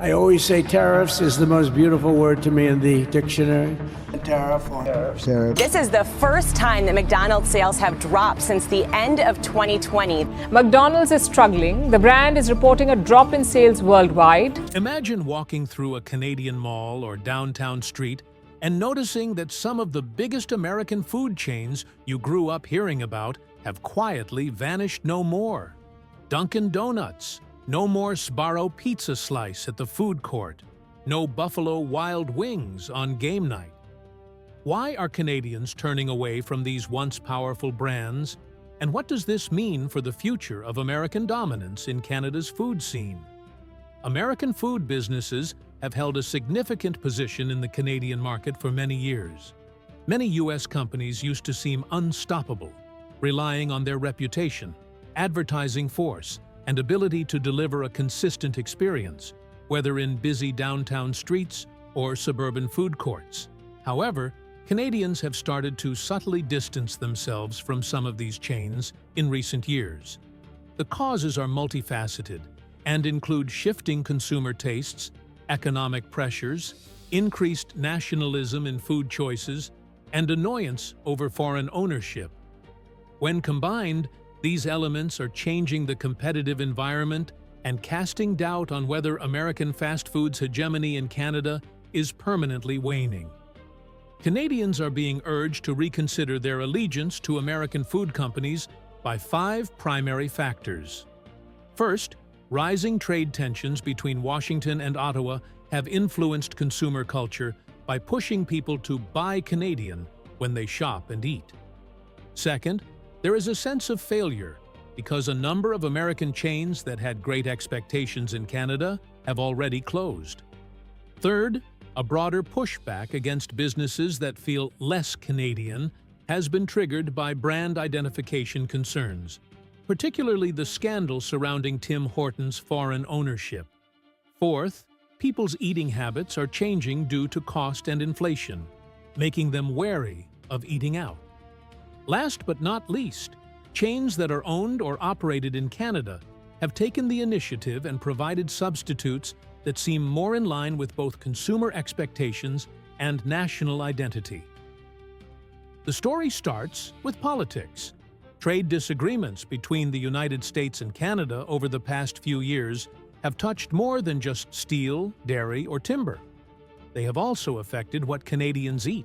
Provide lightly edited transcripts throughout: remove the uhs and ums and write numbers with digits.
I always say tariffs is the most beautiful word to me in the dictionary. Tariff on tariffs. This is the first time that McDonald's sales have dropped since the end of 2020. McDonald's is struggling. The brand is reporting a drop in sales worldwide. Imagine walking through a Canadian mall or downtown street and noticing that some of the biggest American food chains you grew up hearing about have quietly vanished no more. Dunkin Donuts, no more Sbarro pizza slice at the food court, no Buffalo Wild Wings on game night. Why are Canadians turning away from these once powerful brands? And what does this mean for the future of American dominance in Canada's food scene? American food businesses have held a significant position in the Canadian market for many years. Many U.S. companies used to seem unstoppable, relying on their reputation, advertising force, and ability to deliver a consistent experience, whether in busy downtown streets or suburban food courts. However, Canadians have started to subtly distance themselves from some of these chains in recent years. The causes are multifaceted and include shifting consumer tastes, economic pressures, increased nationalism in food choices, and annoyance over foreign ownership. When combined, these elements are changing the competitive environment and casting doubt on whether American fast food's hegemony in Canada is permanently waning. Canadians are being urged to reconsider their allegiance to American food companies by 5 primary factors. First, rising trade tensions between Washington and Ottawa have influenced consumer culture by pushing people to buy Canadian when they shop and eat. Second, there is a sense of failure because a number of American chains that had great expectations in Canada have already closed. Third, a broader pushback against businesses that feel less Canadian has been triggered by brand identification concerns, particularly the scandal surrounding Tim Hortons' foreign ownership. Fourth, people's eating habits are changing due to cost and inflation, making them wary of eating out. Last but not least, chains that are owned or operated in Canada have taken the initiative and provided substitutes that seem more in line with both consumer expectations and national identity. The story starts with politics. Trade disagreements between the United States and Canada over the past few years have touched more than just steel, dairy, or timber. They have also affected what Canadians eat.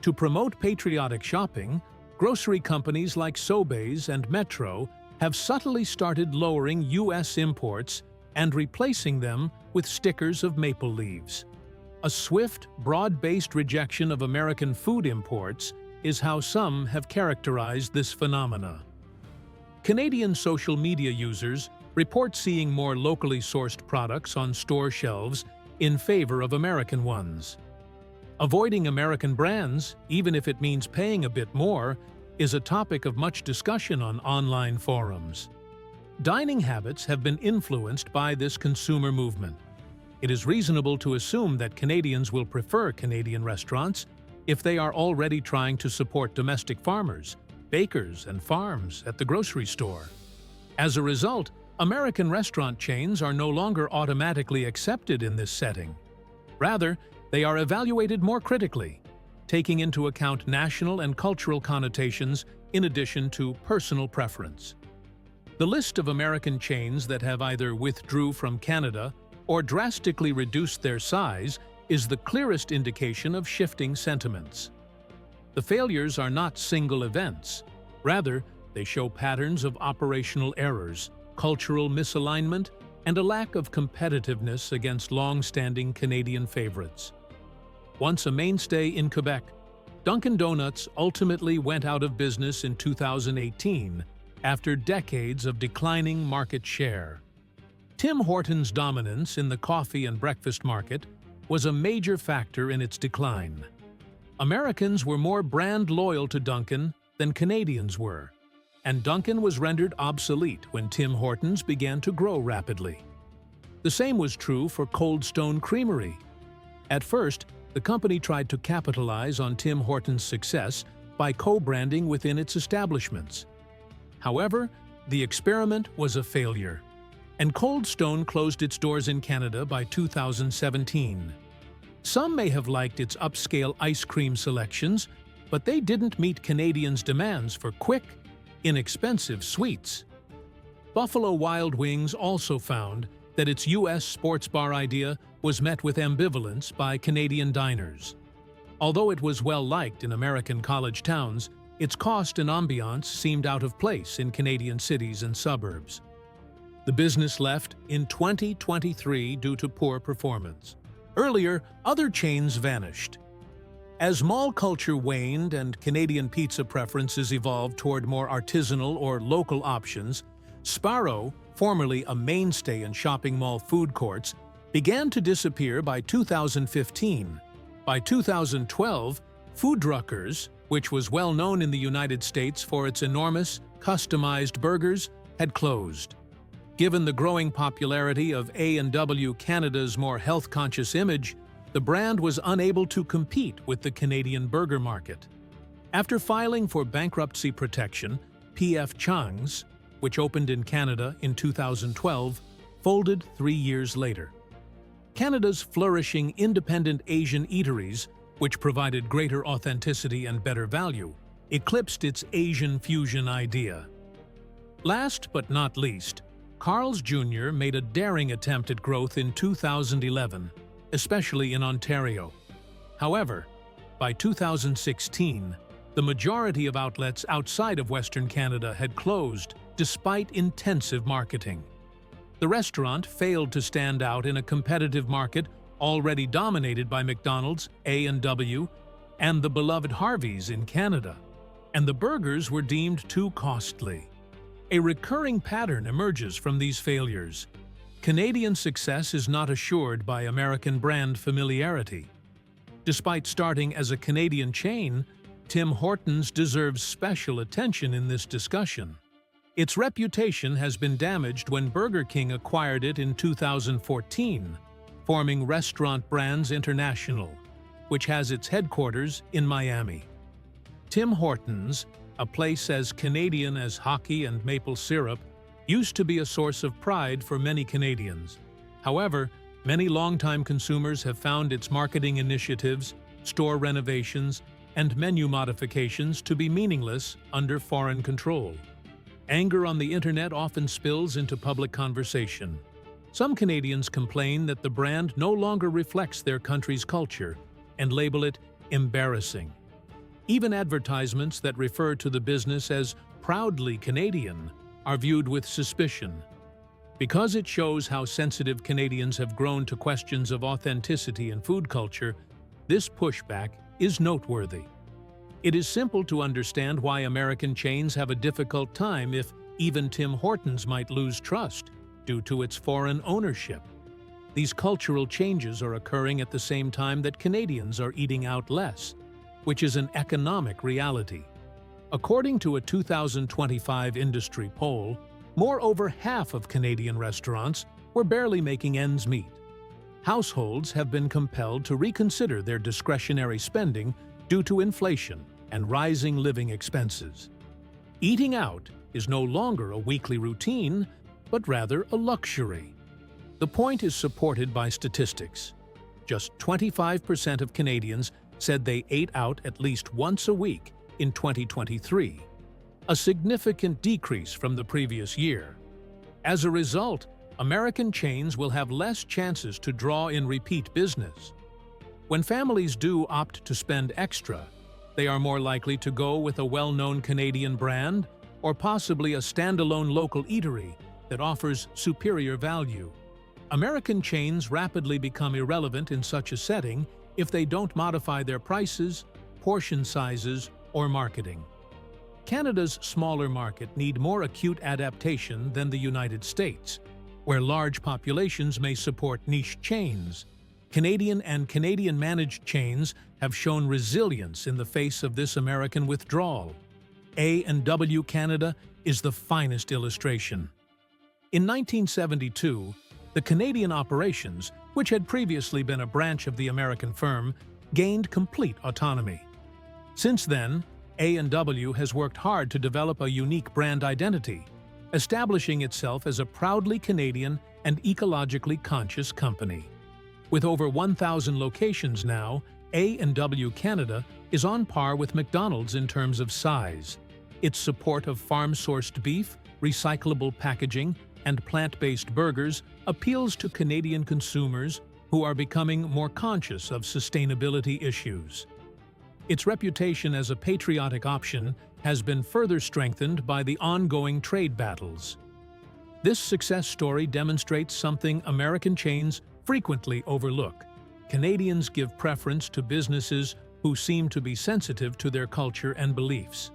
To promote patriotic shopping, grocery companies like Sobeys and Metro have subtly started lowering U.S. imports and replacing them with stickers of maple leaves. A swift, broad-based rejection of American food imports is how some have characterized this phenomena. Canadian social media users report seeing more locally sourced products on store shelves in favor of American ones. Avoiding American brands, even if it means paying a bit more, is a topic of much discussion on online forums. Dining habits have been influenced by this consumer movement. It is reasonable to assume that Canadians will prefer Canadian restaurants if they are already trying to support domestic farmers, bakers, and farms at the grocery store. As a result, American restaurant chains are no longer automatically accepted in this setting. Rather, they are evaluated more critically, taking into account national and cultural connotations in addition to personal preference. The list of American chains that have either withdrew from Canada or drastically reduced their size is the clearest indication of shifting sentiments. The failures are not single events. Rather, they show patterns of operational errors, cultural misalignment, and a lack of competitiveness against long-standing Canadian favorites. Once a mainstay in Quebec, Dunkin Donuts ultimately went out of business in 2018 after decades of declining market share. Tim Hortons' dominance in the coffee and breakfast market was a major factor in its decline. Americans were more brand loyal to Dunkin than Canadians were, and Dunkin was rendered obsolete when Tim Hortons began to grow rapidly. The same was true for Cold Stone Creamery. At first, the company tried to capitalize on Tim Hortons' success by co-branding within its establishments. However, the experiment was a failure. And Cold Stone closed its doors in Canada by 2017. Some may have liked its upscale ice cream selections, but they didn't meet Canadians' demands for quick, inexpensive sweets. Buffalo Wild Wings also found that its U.S. sports bar idea was met with ambivalence by Canadian diners. Although it was well-liked in American college towns, its cost and ambiance seemed out of place in Canadian cities and suburbs. The business left in 2023 due to poor performance. Earlier, other chains vanished. As mall culture waned and Canadian pizza preferences evolved toward more artisanal or local options, Sbarro, formerly a mainstay in shopping mall food courts, began to disappear by 2015. By 2012, Foodruckers, which was well known in the United States for its enormous, customized burgers, had closed. Given the growing popularity of A&W Canada's more health-conscious image, the brand was unable to compete with the Canadian burger market. After filing for bankruptcy protection, P.F. Chang's, which opened in Canada in 2012, folded 3 years later. Canada's flourishing independent Asian eateries, which provided greater authenticity and better value, eclipsed its Asian fusion idea. Last but not least, Carl's Jr. made a daring attempt at growth in 2011, especially in Ontario. However, by 2016, the majority of outlets outside of Western Canada had closed, despite intensive marketing. The restaurant failed to stand out in a competitive market already dominated by McDonald's, A&W, and the beloved Harvey's in Canada, and the burgers were deemed too costly. A recurring pattern emerges from these failures. Canadian success is not assured by American brand familiarity. Despite starting as a Canadian chain, Tim Hortons deserves special attention in this discussion. Its reputation has been damaged when Burger King acquired it in 2014, forming Restaurant Brands International, which has its headquarters in Miami. Tim Hortons, a place as Canadian as hockey and maple syrup, used to be a source of pride for many Canadians. However, many longtime consumers have found its marketing initiatives, store renovations, and menu modifications to be meaningless under foreign control. Anger on the internet often spills into public conversation. Some Canadians complain that the brand no longer reflects their country's culture and label it embarrassing. Even advertisements that refer to the business as proudly Canadian are viewed with suspicion. Because it shows how sensitive Canadians have grown to questions of authenticity in food culture, this pushback is noteworthy. It is simple to understand why American chains have a difficult time if even Tim Hortons might lose trust due to its foreign ownership. These cultural changes are occurring at the same time that Canadians are eating out less, which is an economic reality. According to a 2025 industry poll, over half of Canadian restaurants were barely making ends meet. Households have been compelled to reconsider their discretionary spending due to inflation and rising living expenses. Eating out is no longer a weekly routine, but rather a luxury. The point is supported by statistics. Just 25% of Canadians said they ate out at least once a week in 2023, a significant decrease from the previous year. As a result, American chains will have less chances to draw in repeat business. When families do opt to spend extra, they are more likely to go with a well-known Canadian brand or possibly a standalone local eatery that offers superior value. American chains rapidly become irrelevant in such a setting if they don't modify their prices, portion sizes, or marketing. Canada's smaller market need more acute adaptation than the United States, where large populations may support niche chains. Canadian and Canadian-managed chains have shown resilience in the face of this American withdrawal. A&W Canada is the finest illustration. In 1972, the Canadian operations, which had previously been a branch of the American firm, gained complete autonomy. Since then, A&W has worked hard to develop a unique brand identity, establishing itself as a proudly Canadian and ecologically conscious company. With over 1,000 locations now, A&W Canada is on par with McDonald's in terms of size. Its support of farm-sourced beef, recyclable packaging, and plant-based burgers appeals to Canadian consumers who are becoming more conscious of sustainability issues. Its reputation as a patriotic option has been further strengthened by the ongoing trade battles. This success story demonstrates something American chains frequently overlook. Canadians give preference to businesses who seem to be sensitive to their culture and beliefs.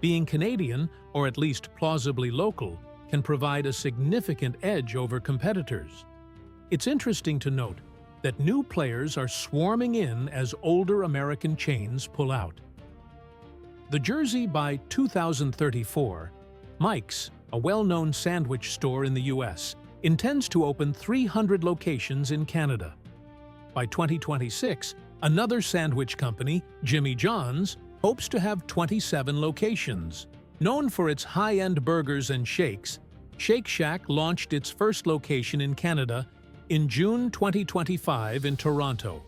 Being Canadian, or at least plausibly local, can provide a significant edge over competitors. It's interesting to note that new players are swarming in as older American chains pull out. The Jersey by 2034, Mike's, a well-known sandwich store in the U.S., intends to open 300 locations in Canada. By 2026, another sandwich company, Jimmy John's, hopes to have 27 locations. Known for its high-end burgers and shakes, Shake Shack launched its first location in Canada in June 2025 in Toronto.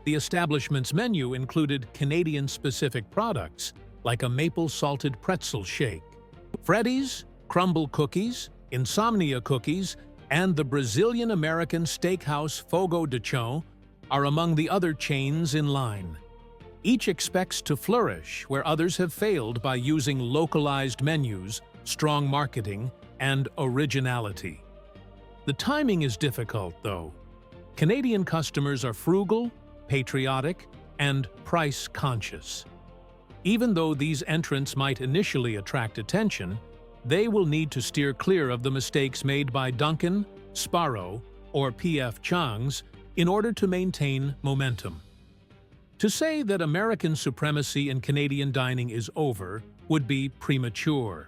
The establishment's menu included Canadian-specific products like a maple-salted pretzel shake. Freddy's, crumble cookies, insomnia cookies, and the Brazilian-American steakhouse Fogo de Chão are among the other chains in line. Each expects to flourish where others have failed by using localized menus, strong marketing, and originality. The timing is difficult, though. Canadian customers are frugal, patriotic, and price-conscious. Even though these entrants might initially attract attention, they will need to steer clear of the mistakes made by Dunkin, Sbarro, or P.F. Chang's in order to maintain momentum. To say that American supremacy in Canadian dining is over would be premature.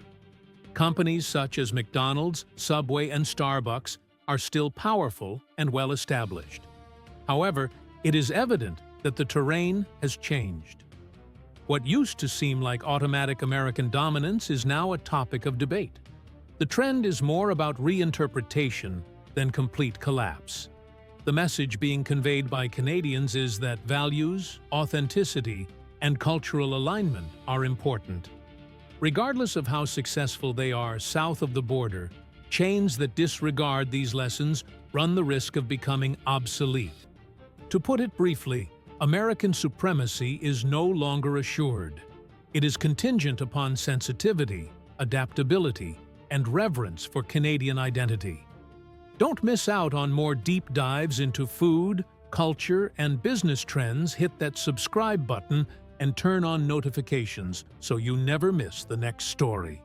Companies such as McDonald's, Subway, and Starbucks are still powerful and well-established. However, it is evident that the terrain has changed. What used to seem like automatic American dominance is now a topic of debate. The trend is more about reinterpretation than complete collapse. The message being conveyed by Canadians is that values, authenticity, and cultural alignment are important. Regardless of how successful they are south of the border, chains that disregard these lessons run the risk of becoming obsolete. To put it briefly, American supremacy is no longer assured. It is contingent upon sensitivity, adaptability, and reverence for Canadian identity. Don't miss out on more deep dives into food, culture, and business trends. Hit that subscribe button and turn on notifications so you never miss the next story.